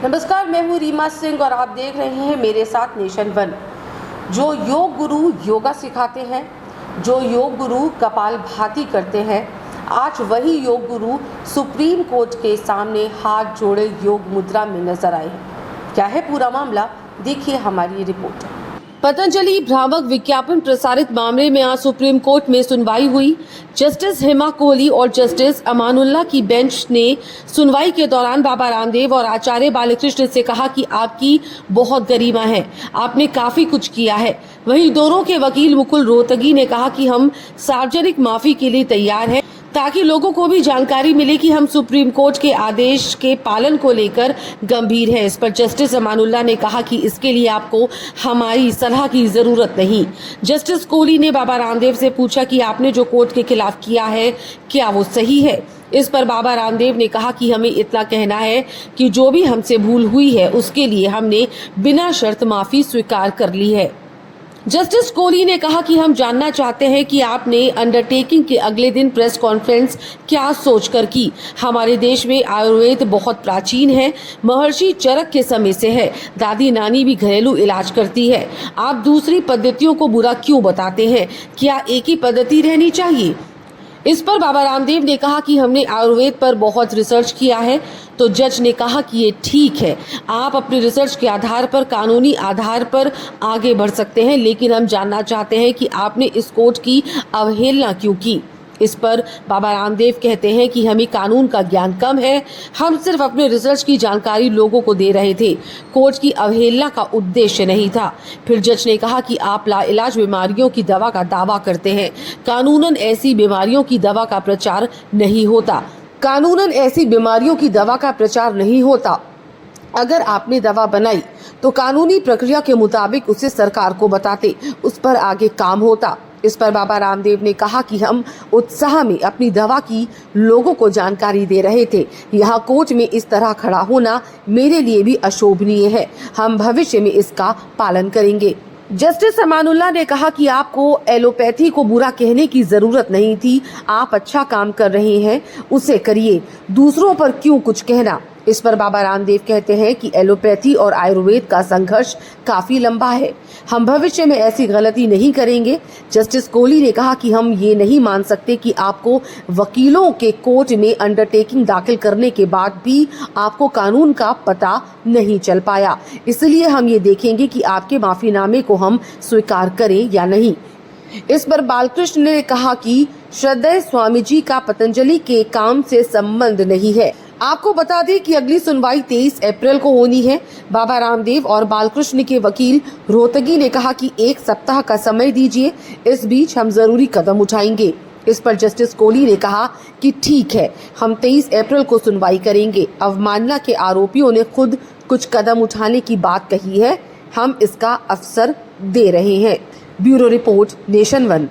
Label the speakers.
Speaker 1: नमस्कार, मैं हूँ रीमा सिंह और आप देख रहे हैं मेरे साथ नेशन वन। जो योग गुरु योगा सिखाते हैं, जो योग गुरु कपालभाति करते हैं, आज वही योग गुरु सुप्रीम कोर्ट के सामने हाथ जोड़े योग मुद्रा में नजर आए हैं। क्या है पूरा मामला, देखिए हमारी रिपोर्ट। पतंजलि भ्रामक विज्ञापन प्रसारित मामले में आज सुप्रीम कोर्ट में सुनवाई हुई। जस्टिस हेमा कोहली और जस्टिस अमानुल्लाह की बेंच ने सुनवाई के दौरान बाबा रामदेव और आचार्य बालकृष्ण से कहा कि आपकी बहुत गरिमा है, आपने काफी कुछ किया है। वहीं दोनों के वकील मुकुल रोहतगी ने कहा कि हम सार्वजनिक माफी के लिए तैयार हैं, ताकि लोगों को भी जानकारी मिले कि हम सुप्रीम कोर्ट के आदेश के पालन को लेकर गंभीर हैं। इस पर जस्टिस अमानुल्लाह ने कहा कि इसके लिए आपको हमारी सलाह की जरूरत नहीं। जस्टिस कोहली ने बाबा रामदेव से पूछा कि आपने जो कोर्ट के खिलाफ किया है, क्या वो सही है? इस पर बाबा रामदेव ने कहा कि हमें इतना कहना है कि जो भी हमसे भूल हुई है उसके लिए हमने बिना शर्त माफी स्वीकार कर ली है। जस्टिस कोहली ने कहा कि हम जानना चाहते हैं कि आपने अंडरटेकिंग के अगले दिन प्रेस कॉन्फ्रेंस क्या सोचकर की। हमारे देश में आयुर्वेद बहुत प्राचीन है, महर्षि चरक के समय से है। दादी नानी भी घरेलू इलाज करती है। आप दूसरी पद्धतियों को बुरा क्यों बताते हैं? क्या एक ही पद्धति रहनी चाहिए? इस पर बाबा रामदेव ने कहा कि हमने आयुर्वेद पर बहुत रिसर्च किया है। तो जज ने कहा कि ये ठीक है, आप अपने रिसर्च के आधार पर कानूनी आधार पर आगे बढ़ सकते हैं, लेकिन हम जानना चाहते हैं कि आपने इस कोर्ट की अवहेलना क्यों की। इस पर बाबा रामदेव कहते हैं कि हमें कानून का ज्ञान कम है, हम सिर्फ अपने रिसर्च की जानकारी लोगों को दे रहे थे, कोर्ट की अवहेलना का उद्देश्य नहीं था। फिर जज ने कहा कि आप लाइलाज बीमारियों की दवा का दावा करते हैं, कानूनन ऐसी बीमारियों की दवा का प्रचार नहीं होता। कानूनन ऐसी बीमारियों की दवा का प्रचार नहीं होता। अगर आपने दवा बनाई तो कानूनी प्रक्रिया के मुताबिक उसे सरकार को बताते, उस पर आगे काम होता। इस पर बाबा रामदेव ने कहा कि हम उत्साह में अपनी दवा की लोगों को जानकारी दे रहे थे। यहाँ कोर्ट में इस तरह खड़ा होना मेरे लिए भी अशोभनीय है। हम भविष्य में इसका पालन करेंगे। जस्टिस अमानुल्लाह ने कहा कि आपको एलोपैथी को बुरा कहने की जरूरत नहीं थी, आप अच्छा काम कर रहे हैं, उसे करिए, दूसरों पर क्यों कुछ कहना। इस पर बाबा रामदेव कहते हैं कि एलोपैथी और आयुर्वेद का संघर्ष काफी लंबा है, हम भविष्य में ऐसी गलती नहीं करेंगे। जस्टिस कोहली ने कहा कि हम ये नहीं मान सकते कि आपको वकीलों के कोर्ट में अंडरटेकिंग दाखिल करने के बाद भी आपको कानून का पता नहीं चल पाया, इसलिए हम ये देखेंगे कि आपके माफीनामे को हम स्वीकार करें या नहीं। इस पर बालकृष्ण ने कहा कि श्रद्धेय स्वामी जी का पतंजलि के काम से संबंध नहीं है। आपको बता दें कि अगली सुनवाई 23 अप्रैल को होनी है। बाबा रामदेव और बालकृष्ण के वकील रोहतगी ने कहा कि 1 सप्ताह का समय दीजिए, इस बीच हम जरूरी कदम उठाएंगे। इस पर जस्टिस कोहली ने कहा कि ठीक है, हम 23 अप्रैल को सुनवाई करेंगे। अवमानना के आरोपियों ने खुद कुछ कदम उठाने की बात कही है, हम इसका अवसर दे रहे हैं। Bureau report, nation one.